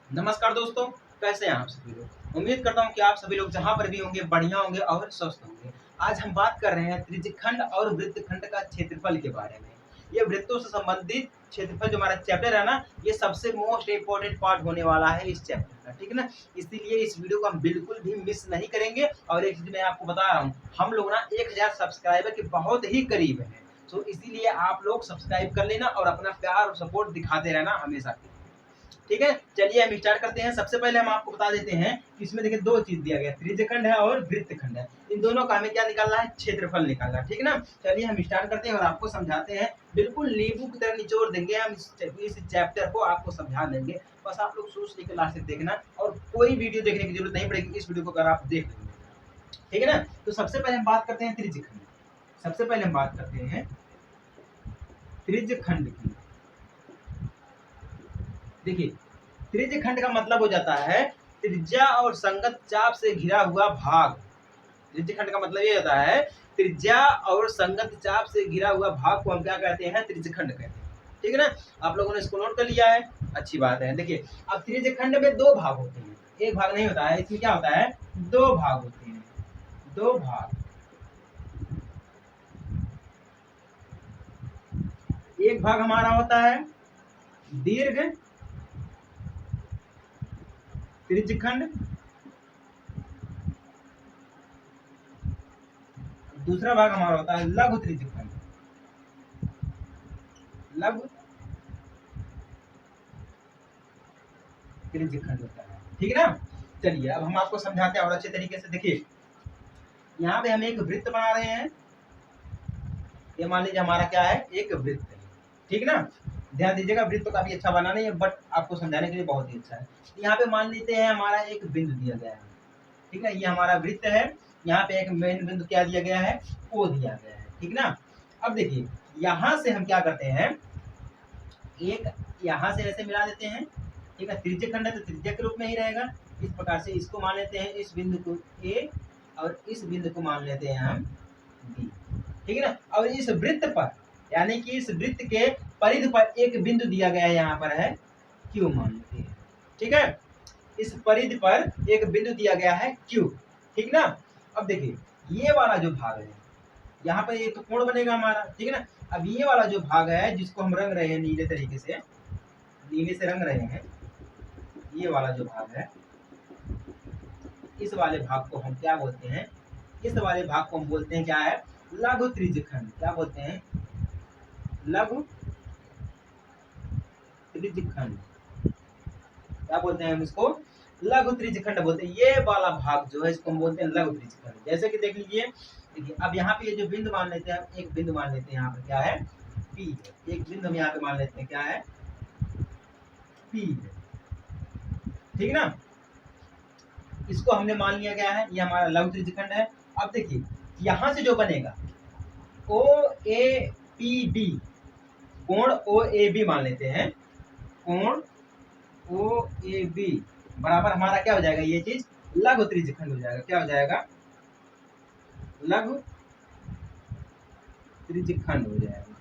नमस्कार दोस्तों, कैसे हैं आप सभी लोग। उम्मीद करता हूं कि आप सभी लोग जहां पर भी होंगे बढ़िया होंगे और स्वस्थ होंगे। आज हम बात कर रहे हैं त्रिज्यखंड और वृत्तखंड का क्षेत्रफल के बारे में। ये वृत्तों से संबंधित क्षेत्रफल जो हमारा चैप्टर है ना, ये सबसे मोस्ट इम्पोर्टेंट पार्ट होने वाला है इस चैप्टर का, ठीक है ना। इसीलिए इस वीडियो को हम बिल्कुल भी मिस नहीं करेंगे। और एक चीज मैं आपको बता रहा हूँ, हम लोग ना 1000 सब्सक्राइबर के बहुत ही करीब है। तो इसीलिए आप लोग सब्सक्राइब कर लेना और अपना प्यार और सपोर्ट दिखाते रहना हमेशा के लिए। ठीक है, चलिए हम स्टार्ट करते हैं। सबसे पहले हम आपको बता देते हैं कि इसमें देखिए दो चीज दिया गया, त्रिज्यखंड है और वृत्तखंड है। इन दोनों का हमें क्या निकालना है, क्षेत्रफल निकालना है, ठीक है ना। चलिए हम स्टार्ट करते हैं और आपको समझाते हैं। बिल्कुल नींबू की तरह निचोड़ देंगे हम इस चैप्टर को, आपको समझा देंगे। बस आप लोग शुरू से लेकर लास्ट तक देखना और कोई वीडियो देखने की जरूरत नहीं पड़ेगी इस वीडियो को अगर आप देख लेंगे, ठीक है ना। तो सबसे पहले हम बात करते हैं त्रिज्यखंड। सबसे पहले हम बात करते हैं त्रिज्यखंड की। देखिए, त्रिज्यखंड का मतलब हो जाता है त्रिज्या और संगत चाप से घिरा हुआ भाग। त्रिज्यखंड का मतलब ये होता है त्रिज्या और संगत चाप से घिरा हुआ भाग को हम क्या कहते हैं, त्रिज्यखंड कहते हैं, ठीक है ना। आप लोगों ने इसको नोट कर लिया है, अच्छी बात है। देखिए, अब त्रिज्यखंड में दो भाग होते हैं, एक भाग नहीं होता है। इसमें क्या होता है, दो भाग होते हैं, दो भाग। एक भाग हमारा होता है दीर्घ त्रिज्यखंड, दूसरा भाग हमारा होता है लघु त्रिज्यखंड। लघु त्रिज्यखंड होता है, ठीक है ना। चलिए अब हम आपको समझाते हैं और अच्छे तरीके से। देखिए, यहाँ पे हम एक वृत्त बना रहे हैं। ये मान लीजिए हमारा क्या है, एक वृत्त है, ठीक है ना। ध्यान दीजिएगा, वृत्त तो काफी अच्छा बना नहीं है बट आपको समझाने के लिए बहुत ही अच्छा है। यहाँ पे मान लेते हैं हमारा एक बिंदु दिया गया है, ठीक है। ये हमारा वृत्त है, यहाँ पे एक मेन बिंदु क्या दिया गया है, ओ दिया गया है, ठीक ना। अब देखिए, यहाँ से हम क्या करते हैं, एक यहाँ से ऐसे मिला देते हैं, ठीक है। त्रिज्यखंड है तो त्रिज्या के रूप में ही रहेगा। इस प्रकार से इसको मान लेते हैं, इस बिंदु को ए और इस बिंदु को मान लेते हैं हम बी, ठीक है ना। और इस वृत्त पर, यानी कि इस वृत्त के परिधि पर एक बिंदु दिया गया है, यहाँ पर है क्यू मान लेते हैं, ठीक है। इस परिधि पर एक बिंदु दिया गया है क्यू, ठीक ना। अब देखिए, ये वाला जो भाग है, यहाँ पर एक कोण बनेगा हमारा, ठीक है ना। अब ये वाला जो भाग है जिसको हम रंग रहे हैं नीले तरीके से, नीले से रंग रहे हैं, ये वाला जो भाग है, इस वाले भाग को हम क्या बोलते हैं, इस वाले भाग को हम बोलते हैं क्या है, लघु त्रिज्यखंड। क्या बोलते हैं, लघु त्रिज्यखंड। क्या बोलते हैं हम इसको, लघु त्रिज्यखंड बोलते हैं। ये वाला भाग जो है इसको हम बोलते हैं लघु त्रिज्यखंड। जैसे कि देख लीजिए, देखिए अब यहाँ पे ये जो बिंदु मान लेते हैं, एक बिंदु मान लेते हैं यहाँ पे क्या है, पी है। एक बिंदु हम यहाँ पे मान लेते हैं क्या है, पी है, ठीक ना। इसको हमने मान लिया गया है, ये हमारा लघु त्रिज्यखंड है। अब देखिए, यहाँ से जो बनेगा ओ ए पी डी, कोण ओ ए बी मान लेते हैं, कोण ओ ए बी बराबर हमारा क्या हो जाएगा, ये चीज लघु त्रिज्यखंड हो जाएगा। क्या हो जाएगा, लघु त्रिज्यखंड हो जाएगा।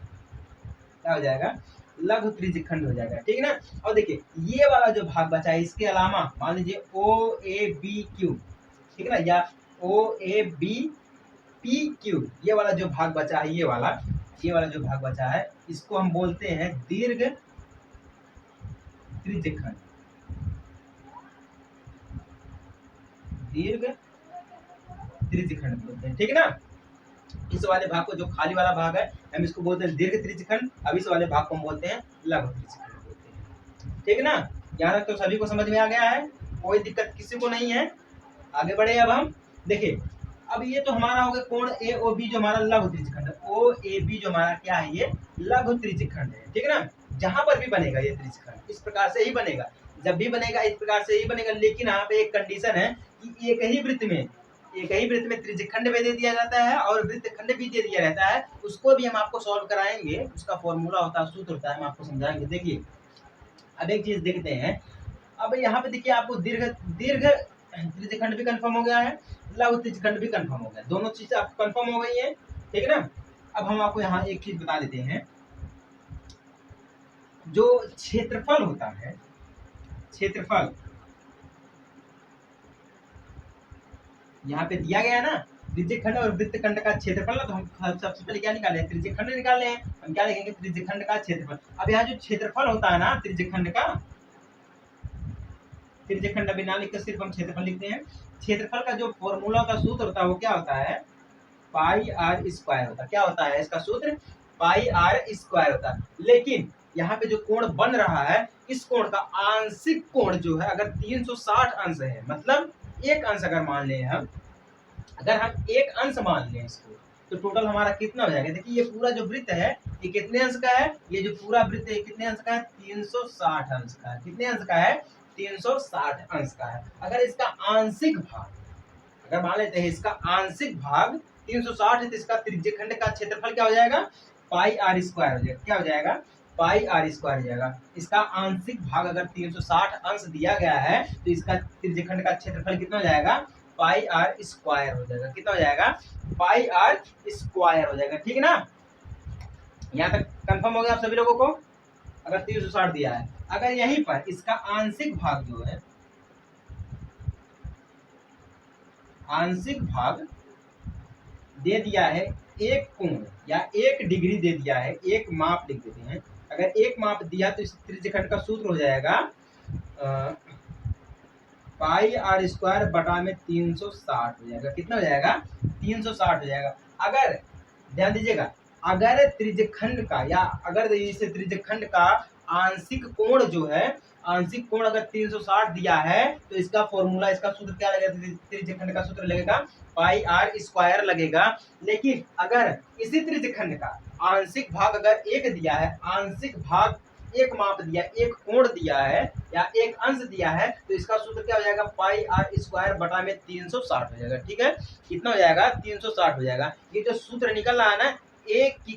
क्या हो जाएगा, लघु त्रिज्यखंड हो जाएगा, ठीक है ना। और देखिए, ये वाला जो भाग बचा है, इसके अलावा मान लीजिए ओ ए बी क्यू, ठीक है ना, या ओ ए बी पी क्यू, ये वाला जो भाग बचा है, ये वाला जो भाग बचा है, इसको हम बोलते हैं दीर्घ त्रिज्यखंड। दीर्घ त्रिज्यखंड बोलते हैं, ठीक है ना। इस वाले भाग को, जो खाली वाला भाग है, हम इसको बोलते हैं दीर्घ त्रिज्यखंड। अब इस वाले भाग को हम बोलते हैं लघु त्रिज्यखंड बोलते हैं, ठीक है ना। यहाँ तक तो सभी को समझ में आ गया है, कोई दिक्कत किसी को नहीं है। आगे बढ़े अब हम। देखिए, अब ये तो हमारा हो गया कोण ए ओ बी जो हमारा लघु त्रिज्यखंड है। ओ ए बी जो हमारा क्या है, ये लघु त्रिज्यखंड है, ठीक है ना। जहां पर भी बनेगा ये त्रिज्यखंड इस प्रकार से ही बनेगा, जब भी बनेगा इस प्रकार से ही बनेगा। लेकिन यहाँ पे एक कंडीशन है कि एक ही वृत्त में त्रिज्यखंड भी दे दिया जाता है और वृत्तखंड भी दे दिया रहता है। उसको भी हम आपको सॉल्व कराएंगे, उसका फॉर्मूला होता है, सूत्र होता है, हम आपको समझाएंगे। देखिए, अब एक चीज देखते हैं। अब यहाँ पे देखिए, आपको दीर्घ दीर्घ त्रिज्यखंड भी कंफर्म हो गया है, लघु त्रिज्यखंड भी कंफर्म हो गया, दोनों चीजें आपको कंफर्म हो गई है, ठीक है ना। अब हम आपको यहाँ एक चीज बता देते हैं, जो क्षेत्रफल होता है, क्षेत्रफल, यहाँ पे दिया गया है ना त्रिज्यखंड और वृत्तखंड का क्षेत्रफल, तो हम सबसे पहले क्या निकाले हैं, त्रिज्यखंड निकाले हैं। हम क्या लिखेंगे, त्रिज्यखंड का क्षेत्रफल। अब यहाँ जो क्षेत्रफल होता है ना त्रिज्यखंड का, त्रिज्यखंड अभी ना लिखकर सिर्फ हम क्षेत्रफल लिखते हैं। क्षेत्रफल का जो फॉर्मूला का सूत्र होता है वो क्या होता है, पाई आर स्क्वायर होता है। क्या होता है इसका सूत्र, पाई आर स्क्वायर होता है। लेकिन यहाँ पे जो कोण बन रहा है, इस कोण का आंशिक कोण जो है अगर 360 अंश है, मतलब एक अंश अगर मान लें हम, अगर हम एक अंश मान लें इसको, तो टोटल हमारा कितना हो जाएगा। देखिए ये पूरा जो वृत्त है ये कितने अंश का है, ये जो पूरा वृत्त है कितने अंश का है, 360 अंश का है। कितने अंश का है, 360 अंश का है। अगर इसका आंशिक भाग, अगर मान लेते हैं इसका आंशिक भाग 360 है, तो इसका त्रिज्यखंड का क्षेत्रफल क्या हो जाएगा, पाई आर स्क्वायर हो जाएगा। क्या हो जाएगा, पाई आर स्क्वायर हो जाएगा। इसका आंशिक भाग अगर 360 अंश दिया गया है, तो इसका त्रिज्यखंड का क्षेत्रफल कितना हो जाएगा, पाई आर स्क्वायर हो जाएगा। कितना हो जाएगा, पाई आर स्क्वायर हो जाएगा। ठीक है ना, यहाँ तक कंफर्म हो गया आप सभी लोगों को। अगर 360 दिया है, अगर यहीं पर इसका आंशिक भाग जो है, आंशिक भाग दे दिया है एक कोण या एक डिग्री दे दिया है, एक माप लिख देते हैं। अगर एक माप दिया तो इस त्रिज्यखंड का सूत्र हो जाएगा पाई आर स्क्वायर बटा में 360 हो जाएगा। कितना हो जाएगा, 360 हो जाएगा। अगर ध्यान दीजिएगा, अगर त्रिज्यखंड का या अगर इस त्रिज्यखंड का आंशिक कोण जो है, आंशिक कोण अगर 360 दिया है, तो इसका फॉर्मूला, इसका सूत्र क्या लगेगा, त्रिज्यखंड का सूत्र लगेगा पाई आर स्क्वायर लगेगा। लेकिन अगर इसी त्रिज्यखंड का आंशिक भाग अगर एक दिया है, आंशिक भाग एक माप दिया, एक कोण दिया है या एक अंश दिया है, तो इसका सूत्र क्या हो जाएगा, पाई आर स्क्वायर बटा में 360 हो जाएगा। ठीक है, कितना हो जाएगा, 360 हो जाएगा। ये जो सूत्र निकल रहा है ना, ये एक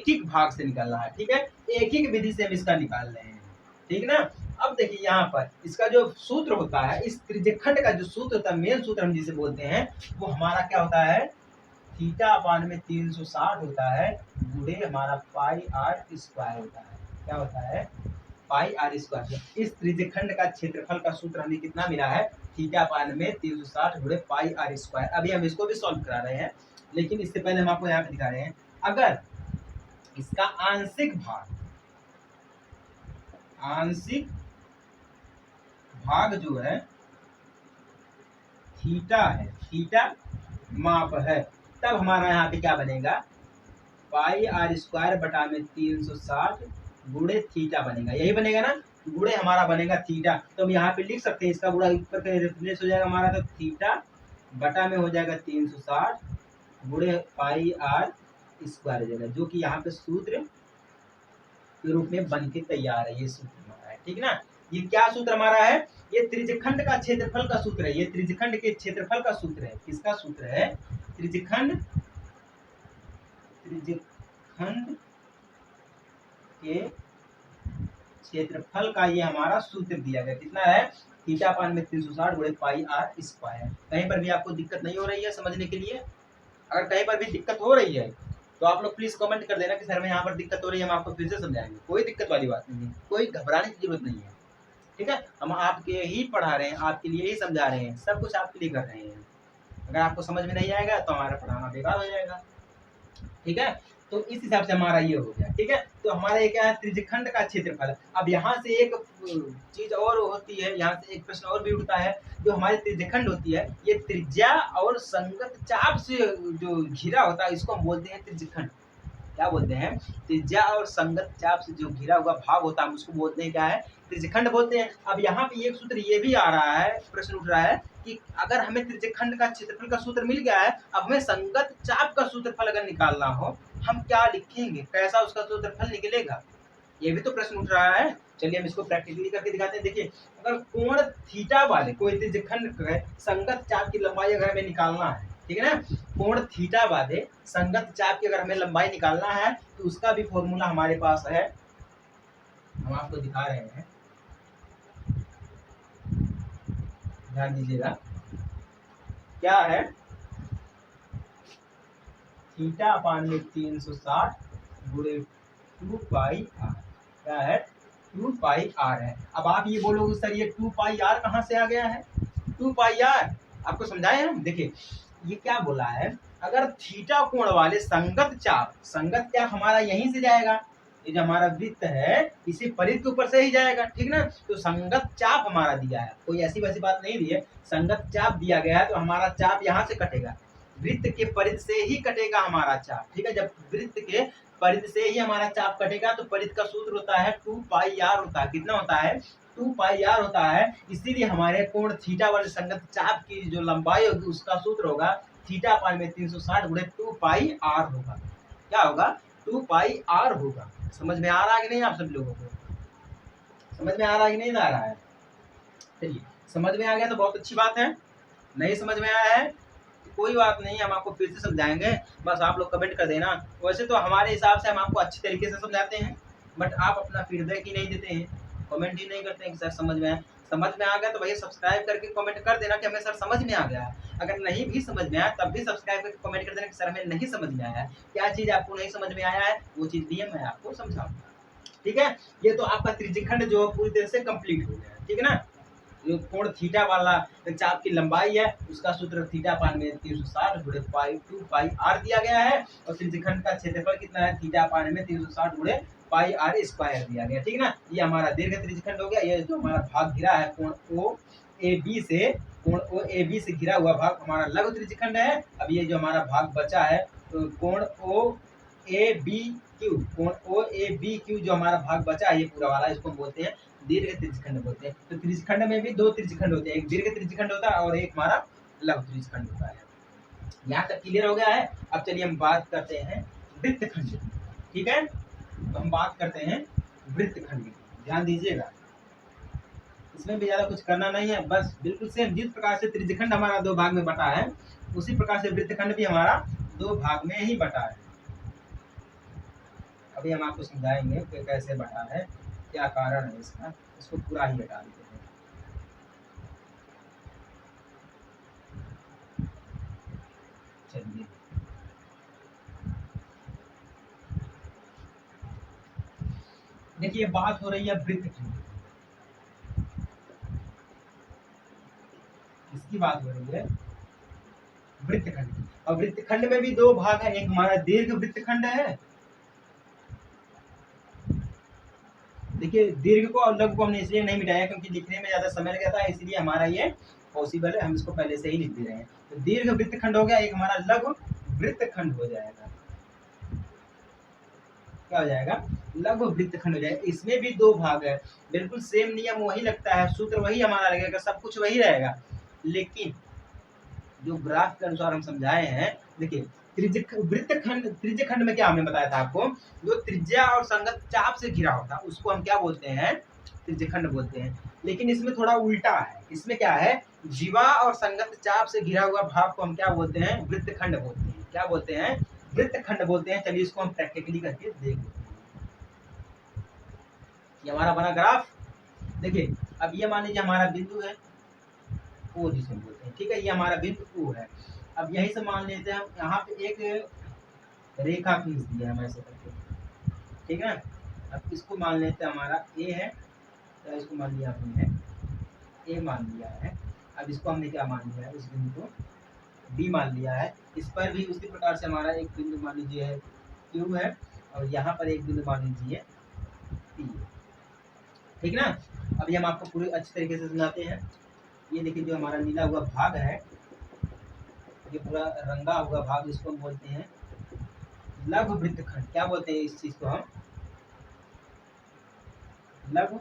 ही भाग से निकल रहा है। ठीक है, एक ही विधि से हम इसका निकाल रहे हैं। ठीक ना, अब देखिए यहाँ पर इसका जो सूत्र होता है, इस त्रिज्यखंड का जो सूत्र होता है, मेन सूत्र हम जिसे बोलते हैं, वो हमारा क्या होता है, थीटा अपान में 360 होता है, गुणे हमारा पाई आर स्क्वायर होता है। क्या होता है, पाई आर स्क्वायर। इस त्रिज्यखंड का क्षेत्रफल का सूत्र हमें कितना मिला है, थीटा अपान में 360 गुणे पाई आर स्क्वायर। अभी हम इसको भी सॉल्व करा रहे हैं, लेकिन इससे पहले हम आपको यहाँ पे दिखा रहे हैं, अगर इसका आंशिक भाग जो है थीटा है, थीटा माप है, तब हमारा यहाँ पे क्या बनेगा, पाई आर स्क्वायर बटा में 360 गुणे थीटा बनेगा। यही बनेगा ना, गुणे हमारा बनेगा थीटा। तो हम यहाँ पे लिख सकते हैं, इसका गुणा ऊपर का रिप्लेस हो जाएगा हमारा, तो थीटा बटा में हो जाएगा 360 गुणे पाई आर स्क्वायर हो जाएगा, जो कि यहाँ पे सूत्र के रूप में बन के तैयार है। ये सूत्र हमारा है। ठीक है ना, ये क्या सूत्र हमारा है, ये त्रिज्यखंड का क्षेत्रफल का सूत्र है। ये त्रिज्यखंड के क्षेत्रफल का सूत्र है। किसका सूत्र है, त्रिज्यखंड के क्षेत्रफल का ये हमारा सूत्र दिया गया। कितना है, थीटा अपान में 360 गुणे पाई आर स्क्वायर। कहीं पर भी आपको दिक्कत नहीं हो रही है समझने के लिए? अगर कहीं पर भी दिक्कत हो रही है तो आप लोग प्लीज कमेंट कर देना कि सर मैं यहाँ पर दिक्कत हो रही है, हम आपको फिर से समझाएंगे। कोई दिक्कत वाली बात नहीं है, कोई घबराने की जरूरत नहीं है। ठीक है, हम आपके ही पढ़ा रहे हैं, आपके लिए ही समझा रहे हैं, सब कुछ आपके लिए कर रहे हैं। अगर आपको समझ में नहीं आएगा तो हमारा पढ़ाना बेकार हो जाएगा। ठीक है, तो इस हिसाब से हमारा ये हो गया। ठीक है, तो हमारा ये क्या है, त्रिज्यखंड का क्षेत्रफल। अब यहाँ से एक चीज और होती है, यहाँ से एक प्रश्न और भी उठता है, जो हमारी त्रिज्यखंड होती है, ये त्रिज्या और संगत चाप से जो घिरा होता है, इसको हम बोलते हैं त्रिज्यखंड। क्या बोलते हैं, त्रिज्या और संगत चाप से जो घिरा हुआ भाग होता है, हम उसको बोलते हैं क्या है, त्रिज्यखंड बोलते हैं। अब यहाँ पे एक सूत्र ये भी आ रहा है, प्रश्न उठ रहा है कि अगर हमें त्रिज्यखंड का क्षेत्रफल का सूत्र मिल गया है, अब हमें संगत चाप का सूत्रफल अगर निकालना हो, हम क्या लिखेंगे, कैसा उसका सूत्रफल निकलेगा, ये भी तो प्रश्न उठ रहा है। चलिए हम इसको प्रैक्टिकली करके दिखाते हैं। देखिए, अगर कोण थीटा वाले कोई त्रिज्यखंड का संगत चाप की लंबाई अगर हमें निकालना है, ठीक है ना, कोण थीटा वाले संगत चाप की अगर हमें लंबाई निकालना है, तो उसका भी फॉर्मूला हमारे पास है, हम आपको दिखा रहे हैं, ध्यान दीजिएगा। क्या है, थीटा अपान में 360 गुणे 2 पाई आर। क्या है, टू पाई आर है। अब आप ये बोलोगे सर ये टू पाई आर कहाँ से आ गया है? टू पाई आर आपको समझाए हम। देखिए ये क्या बोला है, अगर थीटा कोण वाले संगत चाप हमारा यहीं से जाएगा, ये जो हमारा वृत्त है इसी परिध के ऊपर से ही जाएगा, ठीक ना। तो संगत चाप हमारा दिया है, कोई ऐसी वैसी बात नहीं दी है, संगत चाप दिया गया है, तो हमारा चाप यहाँ से कटेगा, वृत्त के परिध से ही कटेगा हमारा चाप, ठीक है। जब वृत्त के परिध से ही हमारा चाप कटेगा तो परिध का सूत्र होता है टू पाई आर होता है। कितना होता है? टू पाई आर होता है। इसीलिए हमारे कोण थीटा वाले संगत चाप की जो लंबाई होगी उसका सूत्र होगा थीटा पाई में 360 गुणे टू पाई आर होगा। क्या होगा? टू पाई आर होगा। समझ में आ रहा है कि नहीं? आप सब लोगों को समझ में आ रहा है कि नहीं आ रहा है? चलिए समझ में आ गया तो बहुत अच्छी बात है। नहीं समझ में आया है तो कोई बात नहीं, हम आपको फिर से समझाएंगे, बस आप लोग कमेंट कर देना। वैसे तो हमारे हिसाब से हम आपको अच्छी तरीके से समझाते हैं, बट आप अपना फीडबैक ही नहीं देते हैं, कमेंट ही नहीं करते हैं कि सर समझ में आया। समझ में आ गया तो भैया सब्सक्राइब करके कमेंट कर देना कि हमें सर समझ में आ गया। अगर नहीं भी समझ में आया तब भी सब्सक्राइब करके कमेंट कर देना कि सर हमें नहीं समझ में आया। क्या चीज़ आपको नहीं समझ में आया है वो चीज़ भी है मैं आपको समझाऊंगा, ठीक है। ये तो आपका त्रिज्यखंड जो पूरी तरह से कंप्लीट हो गया, ठीक है ना। जो कोण थीटा वाला चाप की लंबाई है उसका सूत्र थीटा पाई में 360 गुणे पाई टू पाई आर दिया गया है, और त्रिज्यखंड का क्षेत्रफल कितना है? थीटा पाई में 360 गुणे पाई आर स्क्वायर दिया गया, ठीक है ना। ये हमारा दीर्घ त्रिज्यखंड हो गया। ये जो हमारा भाग घिरा है कोण ओ ए बी से घिरा हुआ भाग हमारा लघु त्रिज्यखंड है। अब ये जो हमारा भाग बचा है तो कोण ओ ए बी क्यू जो हमारा भाग बचा है ये पूरा वाला, इसको बोलते हैं दीर्घ त्रिज्यखंड बोलते हैं। तो त्रिज्यखंड में भी दो त्रिज्यखंड होते हैं, एक दीर्घ त्रिज्यखंड होता है और एक हमारा लघु त्रिज्यखंड होता है। यहाँ तक क्लियर हो गया है। अब चलिए हम बात करते हैं वृत्तखंड की, ठीक है। तो हम बात करते हैं वृत्तखंड की, ध्यान दीजिएगा, इसमें भी ज्यादा कुछ करना नहीं है, बस बिल्कुल सेम जिस प्रकार से त्रिज्यखंड हमारा दो भाग में बटा है उसी प्रकार से वृत्तखंड भी हमारा दो भाग में ही बटा है। अभी हम आपको समझाएंगे कि कैसे बटा है, क्या कारण है इसका, इसको पूरा ही हटा देते हैं। चलिए देखिए बात हो रही है वृत्तखंड, इसकी बात हो रही है वृत्तखंड की। और वृत्तखंड में भी दो भाग है, एक हमारा दीर्घ वृत्तखंड है। देखिए दीर्घ को और लघु को हमने इसलिए नहीं मिटाया क्योंकि लिखने में ज्यादा समय लग जाता है, इसलिए हमारा ये पॉसिबल है, हम इसको पहले से ही लिख दे रहे हैं। तो दीर्घ वृत्तखंड हो गया, एक हमारा लघु वृत्तखंड हो जाएगा। क्या हो जाएगा? लघु वृत्तखंड हो जाएगा। इसमें भी दो भाग है, बिल्कुल सेम नियम वही लगता है, सूत्र वही हमारा लगेगा, सब कुछ वही रहेगा, लेकिन जो ग्राफ के अनुसार हम समझाए हैं। देखिए त्रिज्यखंड में क्या हमने बताया था आपको, जो त्रिज्या और संगत चाप से घिरा होता है उसको हम क्या बोलते हैं? त्रिज्यखंड बोलते हैं। लेकिन इसमें थोड़ा उल्टा है, इसमें क्या है? जीवा और संगत चाप से घिरा हुआ भाग को हम क्या बोलते हैं? वृत्तखंड बोलते हैं। क्या बोलते हैं? वृत्तखंड बोलते हैं। चलिए इसको हम प्रैक्टिकली करके देख लेते हैं। ये हमारा बना ग्राफ, देखिए अब ये मान लीजिए हमारा बिंदु है ओ जिसे बोलते हैं, ठीक है। ये हमारा बिंदु ओ है। अब यही से मान लेते हैं हम यहाँ पे एक रेखा खींच दिया है ऐसे करके, ठीक है। अब इसको मान लेते हैं हमारा ए है, तो इसको मान लिया हमने है ए मान लिया है। अब इसको हमने क्या मान लिया है? इस बिंदु को बी मान लिया है। इस पर भी उसी प्रकार से हमारा एक बिंदु मान लीजिए है क्यू है, और यहाँ पर एक बिंदु मान लीजिए पी है, ठीक ना। अभी हम आपको पूरी अच्छी तरीके से समझाते हैं। ये देखिए जो हमारा नीला हुआ भाग है, ये पूरा रंगा हुआ भाग, इसको हम बोलते हैं लघु वृत्तखंड। क्या बोलते हैं इस चीज को? हम लघु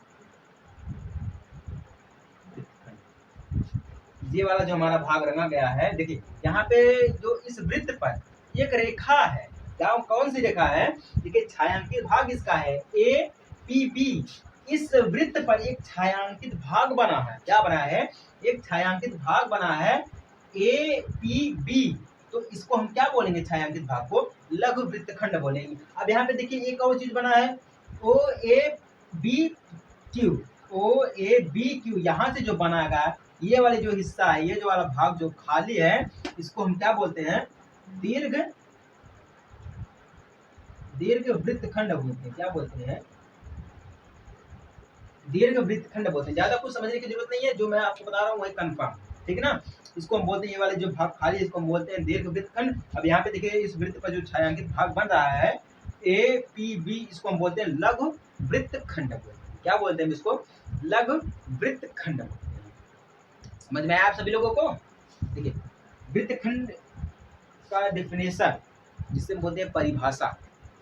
वृत्तखंड। ये वाला जो हमारा भाग रंगा गया है, देखिए यहाँ पे जो इस वृत्त पर एक रेखा है, क्या कौन सी रेखा है? देखिए छायांकित भाग इसका है ए पी बी। इस वृत्त पर एक छायांकित भाग बना है। क्या बना है? एक छायांकित भाग बना है ए पी बी। तो इसको हम क्या बोलेंगे? छायांकित भाग को लघु वृत्तखंड बोलेंगे। अब यहाँ पे देखिए एक और चीज बना है ओ ए बी क्यू। यहाँ से जो बनाएगा ये वाले जो हिस्सा है, ये जो वाला भाग जो खाली है, इसको हम क्या बोलते हैं? दीर्घ वृत्तखंड बोलते हैं। क्या बोलते हैं? दीर्घ वृत्तखंड बोलते हैं। ज्यादा कुछ समझने की जरूरत नहीं है, जो मैं आपको बता रहा हूँ वही कंफर्म, ठीक है ना। इसको हम बोलते हैं, ये वाले जो भाग खाली इसको हम बोलते हैं दीर्घ वृत्तखंड। अब यहाँ पे देखिए इस वृत्त पर जो छायांकित भाग बन रहा है ए पी बी, इसको हम बोलते हैं लघु वृत्तखंड बोलते हैं। क्या बोलते हैं इसको? लघु वृत्तखंड बोलते हैं। समझ में आया आप सभी लोगों को? देखिए वृत्तखंड का डेफिनेशन जिसे हम बोलते हैं परिभाषा,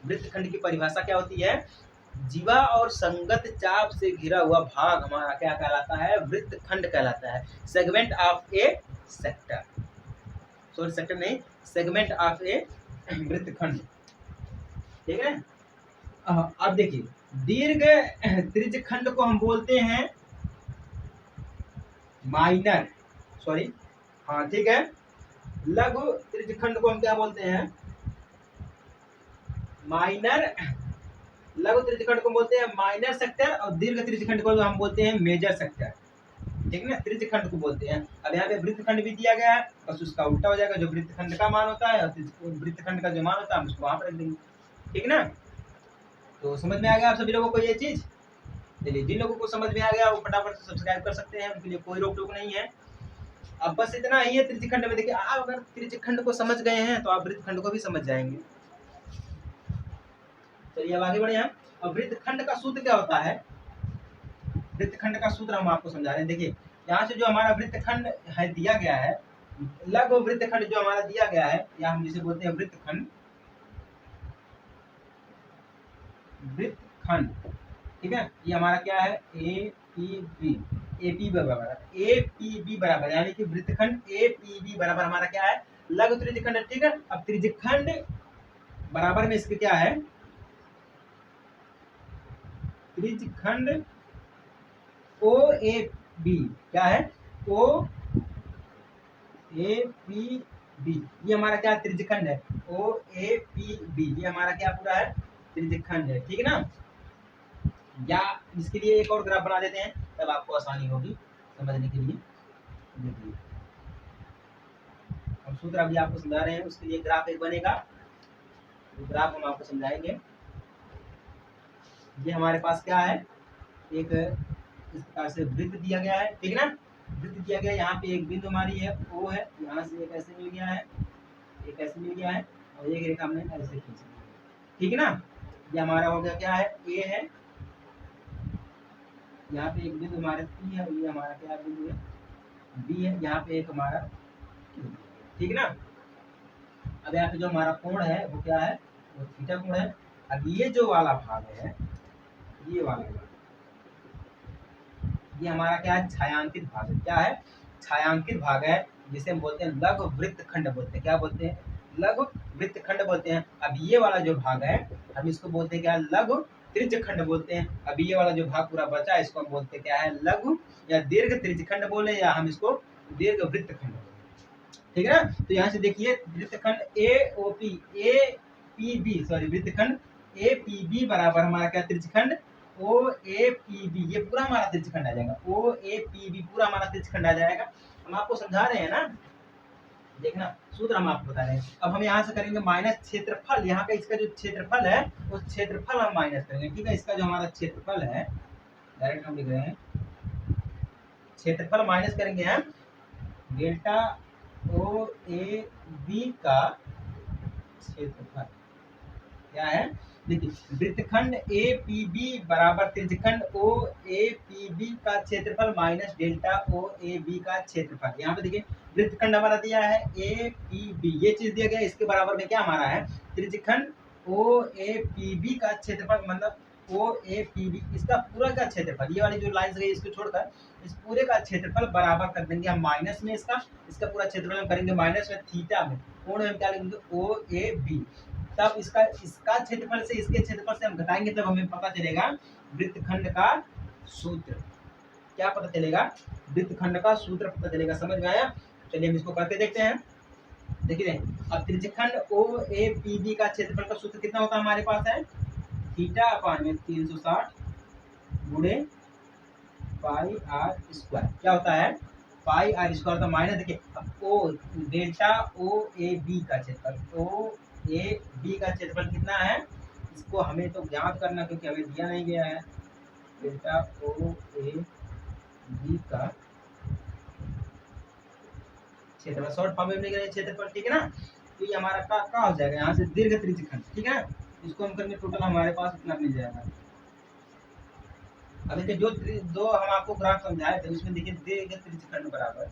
वृत्तखंड की परिभाषा क्या होती है? जीवा और संगत चाप से घिरा हुआ भाग हमारा क्या कहलाता है? वृत्तखंड कहलाता है। Segment of A sector, sorry sector नहीं, सेगमेंट ऑफ ए वृत्तखंड, ठीक है। अब देखिए दीर्घ त्रिज्यखंड को हम बोलते हैं माइनर, सॉरी हाँ ठीक है, लघु त्रिज्यखंड को हम क्या बोलते हैं? माइनर। लघु त्रिज्यखंड को बोलते हैं माइनर सेक्टर, और दीर्घ त्रिज्यखंड को हम बोलते हैं मेजर सेक्टर, ठीक है ना। त्रिज्यखंड को बोलते हैं। अब यहाँ पे वृत्तखंड भी दिया गया है, बस उसका उल्टा हो जाएगा, जो वृत्तखंड का मान होता है और वृत्तखंड का जो मान होता है हम उसको वहां पर रख देंगे, ठीक ना। तो समझ में आ गया आप सभी लोगों को ये चीज? चलिए जिन लोगों को समझ में आ गया वो फटाफट से सब्सक्राइब कर सकते हैं, उनके लिए कोई रोक टोक नहीं है। अब बस इतना ही है त्रिज्यखंड में। देखिए आप अगर त्रिज्यखंड को समझ गए हैं तो आप वृत्तखंड को भी समझ जाएंगे। चलिए अब आगे बढ़े हैं। अब वृत्तखंड का सूत्र क्या होता है? वृत्तखंड का सूत्र हम आपको समझा रहे हैं। देखिए यहाँ से जो हमारा वृत्तखंड है दिया गया है, लघु वृत्तखंड जो हमारा दिया गया है, या हम जिसे बोलते हैं वृत्तखंड, वृत्तखंड, ठीक है। ये हमारा क्या है? A P B, A P बराबर, ए पी बी बराबर, यानी कि वृत्तखंड ए पी बी बराबर हमारा क्या है? लघु त्रिज्यखंड, ठीक है। अब त्रिज्यखंड बराबर में इसके क्या है? त्रिज्यखंड ओ ए बी, क्या है? ओ ए पी बी, ये हमारा क्या त्रिज्यखंड है? ओ ए पी बी, ये हमारा क्या पूरा है? त्रिज्यखंड है, ठीक है ना। या इसके लिए एक और ग्राफ बना देते हैं, तब आपको आसानी होगी समझने के लिए। देखिए हम सूत्र अभी आपको समझा रहे हैं, उसके लिए ग्राफ एक बनेगा, ग्राफ हम आपको समझाएंगे। ये हमारे पास क्या है? एक इस प्रकार से वृत्त दिया गया है, ठीक है ना। वृत्त दिया गया है, यहाँ पे एक बिंदु हमारी है ओ है, यहाँ से एक ऐसे मिल गया है, एक ऐसे मिल गया है, और एक रेखा हमने ऐसे खींच ली, ठीक है ना। ये हमारा हो गया क्या है? ए है, यहाँ पे एक बिंदु हमारे पी है, ये हमारा क्या बिंदु है? बी है, यहाँ पे एक हमारा, ठीक है ना। अब यहाँ पे जो हमारा कोण है वो क्या है? वो थीटा कोण है। अब ये जो वाला भाग है, ये वाला भाग, ये हमारा क्या है? छायांकित भाग है। क्या है? छायांकित भाग है, जिसे हम बोलते हैं लघु वृत्तखंड बोलते हैं। क्या बोलते हैं? लघु वृत्तखंड बोलते हैं। अब ये वाला जो भाग है हम इसको बोलते हैं क्या? लघु त्रिज्यखंड बोलते हैं। अब ये वाला जो भाग पूरा बचा है इसको हम बोलते हैं क्या है? लघु या दीर्घ त्रिज्यखंड बोले, या हम इसको दीर्घ वृत्तखंड बोले, ठीक है ना। तो यहाँ से देखिए वृत्तखंड A O P, A P B, sorry वृत्तखंड ए पी बी बराबर हमारा क्या? त्रिज्यखंड ओ ए पी बी, ये पूरा हमारा त्रिज्यखंड आ जाएगा। ओ ए पी बी पूरा हमारा त्रिज्यखंड आ जाएगा। हम आपको समझा रहे हैं ना, देखना सूत्र हम आपको बता रहे हैं। अब हम यहाँ से करेंगे माइनस क्षेत्रफल, यहाँ का इसका जो क्षेत्रफल है उस क्षेत्रफल हम माइनस करेंगे, ठीक है। इसका जो हमारा क्षेत्रफल है, डायरेक्ट हम लिख रहे हैं, क्षेत्रफल माइनस करेंगे हम डेल्टा ओ ए बी का क्षेत्रफल, क्या है? देखिए वृत्तखंड ए पी बी बराबर त्रिज्यखंड ओ ए पी बी का क्षेत्रफल minus delta O A B का क्षेत्रफल। यहाँ पे देखिए वृत्तखंड हमारा दिया है ए पी बी, ये चीज दिया गया, इसके बराबर में क्या हमारा है? त्रिज्यखंड ओ ए पी बी का क्षेत्रफल, मतलब ओ ए पी बी, इसका पूरा का क्षेत्रफल, ये वाली जो लाइन्स गई इसको छोड़कर इस पूरे का क्षेत्रफल बराबर कर देंगे हम माइनस में, इसका पूरा क्षेत्रफल हम करेंगे माइनस में, थीटा में, कोण में हम क्या लिखेंगे? ओ ए बी। तब इसका क्षेत्रफल से इसके क्षेत्रफल से हम घटाएंगे, तब हमें पता चलेगा वृत्तखंड का सूत्र। क्या पता चलेगा? वृत्तखंड का सूत्र पता चलेगा। समझ में आया? चलिए हम इसको करके देखते हैं। देखिए अब त्रिज्यखंड ओ ए पी बी का क्षेत्रफल का सूत्र कितना होता है हमारे पास है? थीटा अपान में 360 गुणे पाई आर स्क्वायर, क्या होता है? Pi R square. तो माइनस देखिए अब ओ डेल्टा ओ ए बी का क्षेत्रफल, ओ ए बी का क्षेत्रफल कितना है? इसको हमें तो ज्ञात करना, क्योंकि हमें दिया नहीं गया है, डेल्टा ओ ए बी का क्षेत्रफल, शॉर्ट फॉर्म में लिखेंगे क्षेत्रफल, ठीक है ना। तो ये हमारा का हो जाएगा यहाँ से दीर्घ त्रिज्यखंड, ठीक है। इसको हम करेंगे टोटल हमारे पास इतना मिल जाएगा। अब देखिए जो दो हम आपको ग्राफ समझाए थे उसमें देखिए दीर्घ त्रिज्यखंड बराबर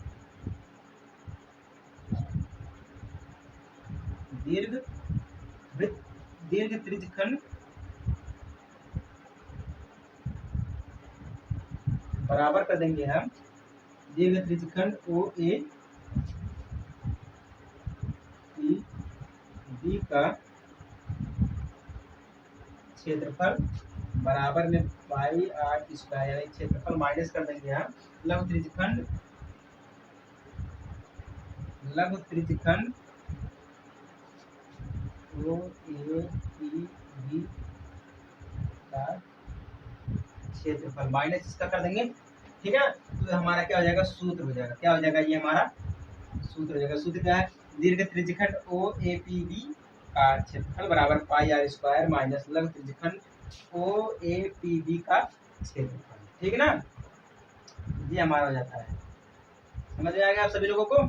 दीर्घ वृत्त दीर्घ त्रिज्यखंड बराबर कर देंगे हम दीर्घ त्रिज्यखंड ओ ए बी का क्षेत्रफल बराबर में पाई आर स्क्वायर, यानी क्षेत्रफल माइनस कर देंगे हम लघु त्रिज्यखंड ओ ए पी बी का क्षेत्रफल माइनस इसका कर देंगे, ठीक है। तो हमारा क्या हो जाएगा, सूत्र हो जाएगा, क्या हो जाएगा, ये हमारा सूत्र हो जाएगा। सूत्र क्या है, दीर्घ त्रिज्यखंड ओ ए पी बी का क्षेत्रफल बराबर पाई आर स्क्वायर माइनस लघु त्रिज्यखंड ओ ए पी बी का क्षेत्रफल, ठीक है ना। ये हमारा हो जाता है, समझ में आएगा आप सभी लोगों को।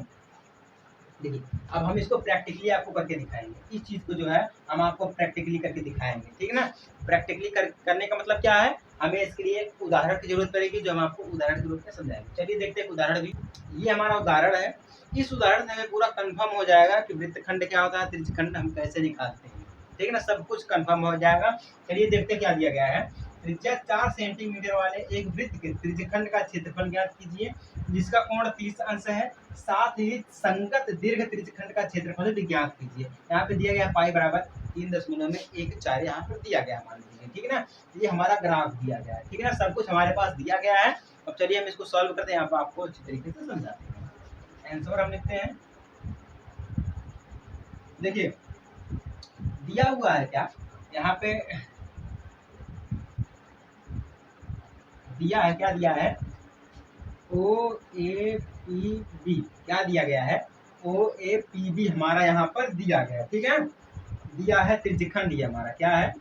देखिए अब हम इसको प्रैक्टिकली आपको करके दिखाएंगे, इस चीज को जो है हम आपको प्रैक्टिकली करके दिखाएंगे, ठीक है ना। प्रैक्टिकली करने का मतलब क्या है, हमें इसके लिए एक उदाहरण की जरूरत पड़ेगी, जो हम आपको उदाहरण के रूप में समझाएंगे। चलिए देखते हैं उदाहरण भी। ये हमारा उदाहरण है, इस उदाहरण से हमें पूरा कंफर्म हो जाएगा कि वृत्तखंड क्या होता है, त्रिज्यखंड हम कैसे निकालते हैं, ठीक है ना, सब कुछ कंफर्म हो जाएगा। चलिए देखते हैं क्या दिया गया है। त्रिज्या 4 सेंटीमीटर वाले एक वृत्त के त्रिज्यखंड का क्षेत्रफल ज्ञात कीजिए जिसका कोण 30 अंश है, साथ ही संगत दीर्घ त्रिज्यखंड का क्षेत्रफल भी ज्ञात कीजिए। यहाँ पे दिया गया पाई बराबर 3.14 यहाँ पर दिया गया, मान लीजिए, ठीक है ना। ये हमारा ग्राफ दिया गया है, ठीक है ना, सब कुछ हमारे पास दिया गया है। अब चलिए हम इसको सॉल्व करते हैं, यहाँ पर आपको अच्छी तरीके से समझाते हैं। आंसर हम लिखते हैं, देखिए दिया हुआ है क्या, यहाँ पे दिया है, क्या दिया है, ओ ए पी बी, क्या दिया गया है, ओ ए पी बी हमारा यहाँ पर दिया गया, ठीक है। दिया है त्रिज्यखंड, ये हमारा क्या है,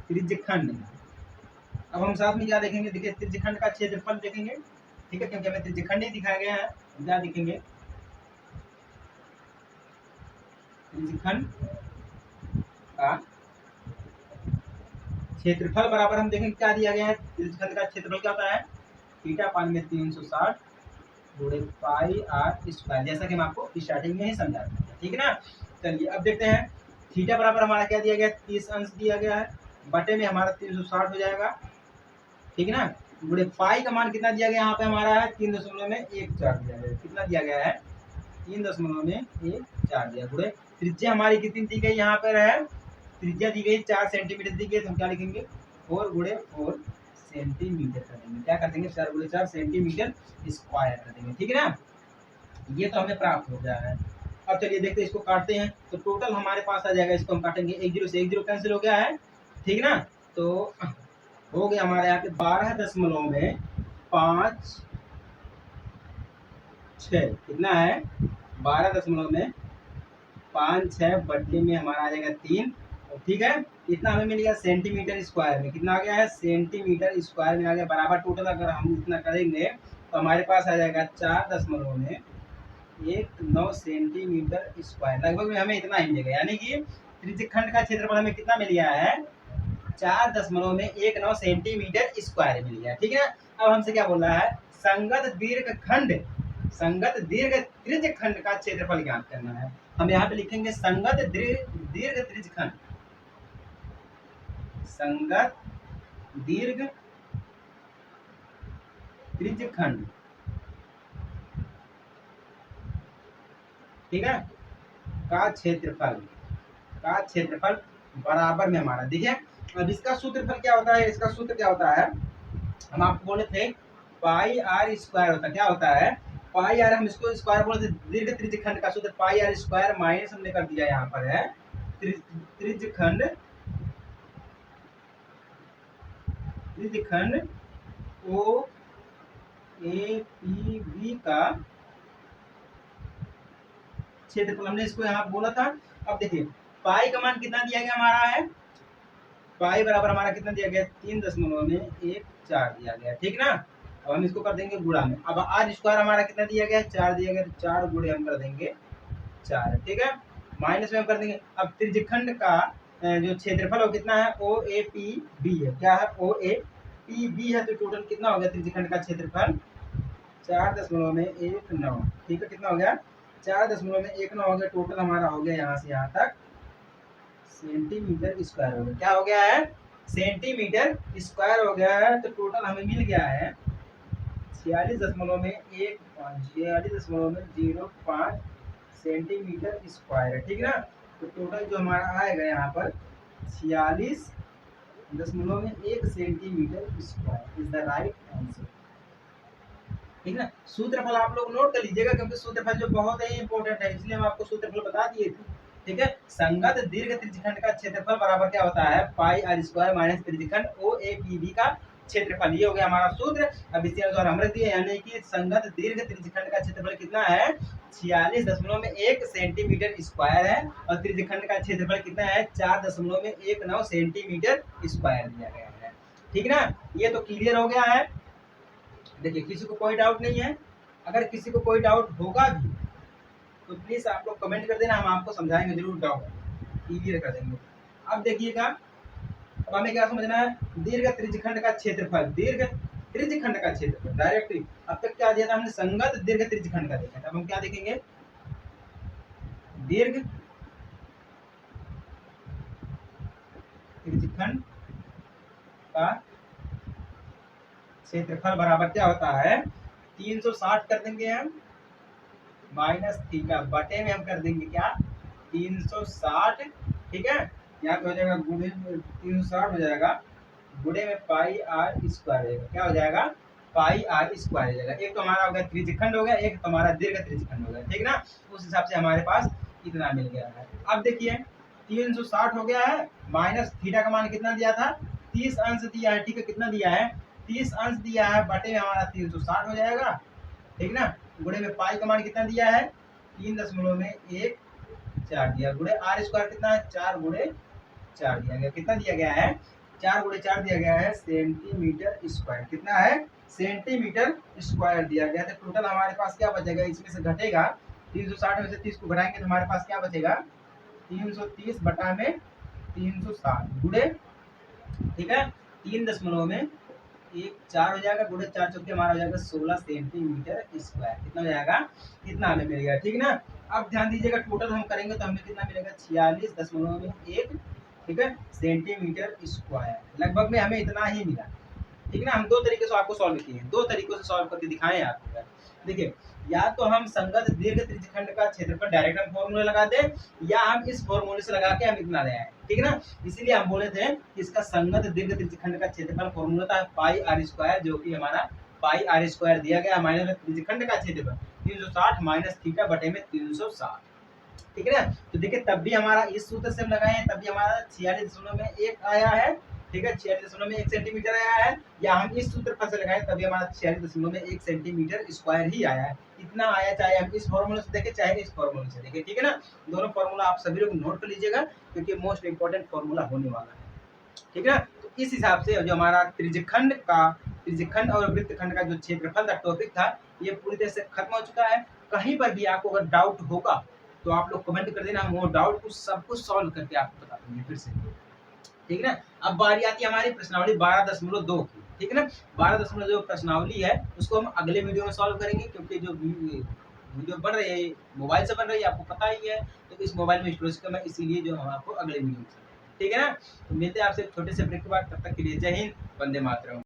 त्रिज्यखंड। अब हम साथ में क्या देखेंगे, देखिए त्रिज्यखंड का क्षेत्रफल देखेंगे, ठीक है, क्योंकि हमें त्रिज्यखंड ही दिखाया गया है। क्या देखेंगे, त्रिज्यखंड का क्षेत्रफल बराबर हम देखेंगे क्या दिया गया है, त्रिज्यखंड का क्षेत्रफल क्या होता है, थीटा पाई में 360 गुणे पाई आर स्क्वायर, जैसा कि हम आपको स्टार्टिंग में ही समझा था, ठीक है ना। चलिए अब देखते हैं, थीटा बराबर हमारा क्या दिया गया, 30 अंश दिया गया है, बटे में हमारा 360 हो जाएगा, ठीक है ना। गुणे पाई का मान कितना दिया गया, यहाँ पे हमारा है 3.14 दिया गया, कितना दिया गया है, 3.14 दिया। गुणे त्रिज्या हमारी कितनी दी गई, यहाँ पर है त्रिज्या दी गई 4 सेंटीमीटर दी गई, तो हम क्या लिखेंगे 4 गुणे 4 सेंटीमीटर कर देंगे, क्या कर देंगे 4 गुणे 4 सेंटीमीटर स्क्वायर कर देंगे, ठीक है ना। ये तो हमें प्राप्त हो गया है। अब चलिए देखते हैं, इसको काटते हैं तो टोटल हमारे पास आ जाएगा, इसको हम काटेंगे, 1 0 से 1 0 कैंसिल हो गया है, ठीक है ना। तो हो गया हमारे यहाँ पे 12.5 कितना है, 12.5 बटे में हमारा आ जाएगा 3, ठीक है। इतना हमें मिल गया सेंटीमीटर स्क्वायर में, कितना आ गया है, सेंटीमीटर स्क्वायर में आ गया, बराबर टोटल अगर हम इतना करेंगे तो हमारे पास आ जाएगा 4.19 सेंटीमीटर स्क्वायर, लगभग में हमें इतना ही मिलेगा, यानी कि त्रिज्यखंड का क्षेत्रफल हमें कितना मिल गया है, 4.19 सेंटीमीटर स्क्वायर मिल गया, ठीक है। अब हमसे क्या बोल रहा है, संगत दीर्घ त्रिज्यखंड का क्षेत्रफल ज्ञात करना है। हम यहाँ पे लिखेंगे संगत दीर्घ त्रिज्यखंड, संगत दीर्घ त्रिज्यखंड, ठीक है, का क्षेत्रफल बराबर में हमारा, देखिए अब इसका सूत्रफल क्या होता है, इसका सूत्र क्या होता है, हम आपको बोले थे पाई आर स्क्वायर होता, क्या होता है, पाई आर, हम इसको स्क्वायर बोले थे, दीर्घ त्रिज्यखंड का सूत्र पाई आर स्क्वायर माइनस हमने कर दिया, यहाँ पर है त्रिज्यखंड ओ ए पी बी का क्षेत्रफल, हमने इसको यहाँ बोला था। अब देखिए पाई का मान कितना दिया गया हमारा है, पाई बराबर हमारा कितना दिया गया, 3.14 दिया गया, ठीक ना। अब हम इसको कर देंगे गुणा में। अब आर स्क्वायर हमारा कितना दिया गया, 4 दिया गया, तो 4 गुणे हम कर देंगे 4, ठीक है। माइनस में हम कर देंगे। अब त्रिज्यखंड का जो क्षेत्रफल वो कितना है, ओ ए पी बी है। क्या है, ओ ए पी बी है। तो टोटल कितना हो गया त्रिज्यखंड का क्षेत्रफल, 4.19, ठीक है। कितना हो गया, 4.19 हो गया। टोटल हमारा हो गया यहाँ से यहाँ तक सेंटीमीटर स्क्वायर हो गया। क्या हो गया है, सेंटीमीटर स्क्वायर हो गया है। तो टोटल हमें मिल गया है 46.05 सेंटीमीटर स्क्वायर है, ठीक ना। तो टोटल जो हमारा आएगा यहाँ पर 46.1 centimetre square is the right answer, ठीक ना। सूत्रफल आप लोग नोट कर लीजिएगा, क्योंकि सूत्रफल जो बहुत ही इंपॉर्टेंट है, इसलिए हम आपको सूत्रफल बता दिए थे, ठीक है। संगत दीर्घ त्रिज्यखंड का क्षेत्रफल बराबर क्या होता है, पाई आर स्क्वायर माइनस त्रिज्यखंड ओ ए पी बी का क्षेत्रफल। ये हो गया हमारा सूत्र। अब इसी अनुसार हम रख दिए, यानी कि संगत दीर्घ त्रिज्यखंड का क्षेत्रफल कितना है, 46.1 सेंटीमीटर स्क्वायर है, और त्रिज्यखंड का क्षेत्रफल कितना है, 4.19 सेंटीमीटर स्क्वायर दिया गया है, ठीक ना। ये तो क्लियर हो गया है। देखिए किसी को कोई डाउट नहीं है, अगर किसी को कोई डाउट होगा भी तो प्लीज आप लोग कमेंट कर देना, हम आपको समझाएंगे जरूर, डाउट क्लियर कर देंगे। अब देखिएगा, अब हमें क्या समझना है, दीर्घ त्रिज्यखंड का क्षेत्रफल, दीर्घ त्रिज्यखंड का क्षेत्रफल डायरेक्टली। अब तक क्या दिया था हमने, संगत दीर्घ त्रिज्यखंड का देखा था। अब हम क्या देखेंगे, दीर्घ त्रिज्यखंड का क्षेत्रफल बराबर क्या होता है, 360 कर देंगे हम माइनस थीटा, बटे में हम कर देंगे क्या, 360, ठीक है। यहाँ पे हो जाएगा गुणे 360 हो जाएगा, गुणे में पाई आर स्क्वायर हो जाएगा। क्या हो जाएगा, पाई आर स्क्वायर हो जाएगा। एक तो हमारा हो गया त्रिज्यखंड हो गया, एक तो हमारा दीर्घ त्रिज्यखंड हो गया, ठीक ना। उस हिसाब से हमारे पास इतना मिल गया है। अब देखिए 360 हो गया है, माइनस थीटा का मान कितना दिया था, 30 अंश दिया है, ठीक है। कितना दिया है, 30 अंश दिया है, बटे में हमारा 360 हो जाएगा, ठीक ना। गुणे में पाई का मान कितना दिया है, 3.14 दिया, गुणे आर स्क्वायर कितना है, 4 गुणे 4 दिया गया। कितना दिया गया है, 4 गुणे 4 दिया गया है सेंटीमीटर स्क्वायर। कितना है, सेंटीमीटर स्क्वायर दिया गया। तो टोटल हमारे पास क्या बचेगा, इसमें से घटेगा 360 में से 30 को घटाएंगे तो हमारे पास क्या बचेगा, 330 बटा में 360 गुणे, ठीक है, 3.14 हो जाएगा, गुणे 4 चौके हमारा हो जाएगा 16 सेंटीमीटर स्क्वायर। कितना हो जाएगा, कितना हमें मिल गया, ठीक ना। अब ध्यान दीजिएगा, टोटल हम करेंगे तो हमें कितना मिलेगा, 46.1, ठीक है, सेंटीमीटर स्क्वायर। लगभग में हमें इतना ही मिला, ठीक ना। हम दो तरीके से आपको सॉल्व किए, दो तरीकों से सॉल्व करके दिखाएं आपको। देखिए, या तो हम संगत दीर्घ त्रिज्यखंड का क्षेत्रफल डायरेक्ट हम फॉर्मूला लगा दे, या हम इस फॉर्मूले से लगा के हम इतना ले आए, ठीक ना। इसीलिए हम बोले थे कि इसका संगत दीर्घ त्रिज्यखंड का क्षेत्रफल फॉर्मूला था पाई आर स्क्वायर, जो कि हमारा पाई आर स्क्वायर दिया गया माइनस त्रिज्यखंड का क्षेत्रफल 360 माइनस थीटा बटे में 360, ठीक है ना। तो देखिए तब भी हमारा इस सूत्र से हम लगाए हैं, तब भी हमारा 46.1 आया है, ठीक है, 46.1 सेंटीमीटर आया है। या हम इस सूत्र पर से लगाए तभी हमारा 46.1 सेंटीमीटर स्क्वायर ही आया है। इतना आया, चाहे हम इस फॉर्मूले से देखें चाहे इस फॉर्मूले से देखें, ठीक है ना। दोनों फॉर्मूला आप सभी लोग नोट कर लीजिएगा, क्योंकि मोस्ट इंपॉर्टेंट फॉर्मूला होने वाला है, ठीक है ना। तो इस हिसाब से जो हमारा त्रिज्यखंड और वृत्तखंड का जो क्षेत्रफल का टॉपिक था, ये पूरी तरह से खत्म हो चुका है। कहीं पर भी आपको अगर डाउट होगा तो आप लोग कमेंट कर देना, हम वो डाउट को सब कुछ सॉल्व करके आपको बता देंगे फिर से, ठीक है ना। अब बारी आती है हमारी प्रश्नावली 12.2 की, ठीक है ना। 12.2 प्रश्नावली है, उसको हम अगले वीडियो में सॉल्व करेंगे, क्योंकि जो वीडियो बन रही है मोबाइल से बन रही है, आपको पता ही है। तो इस मोबाइल में स्टोरेज कम है, इसीलिए जो हम आपको अगले वीडियो में, ठीक है ना। तो मिलते हैं आपसे छोटे से ब्रेक के बाद, तब तक के लिए जय हिंद, वंदे मातरम।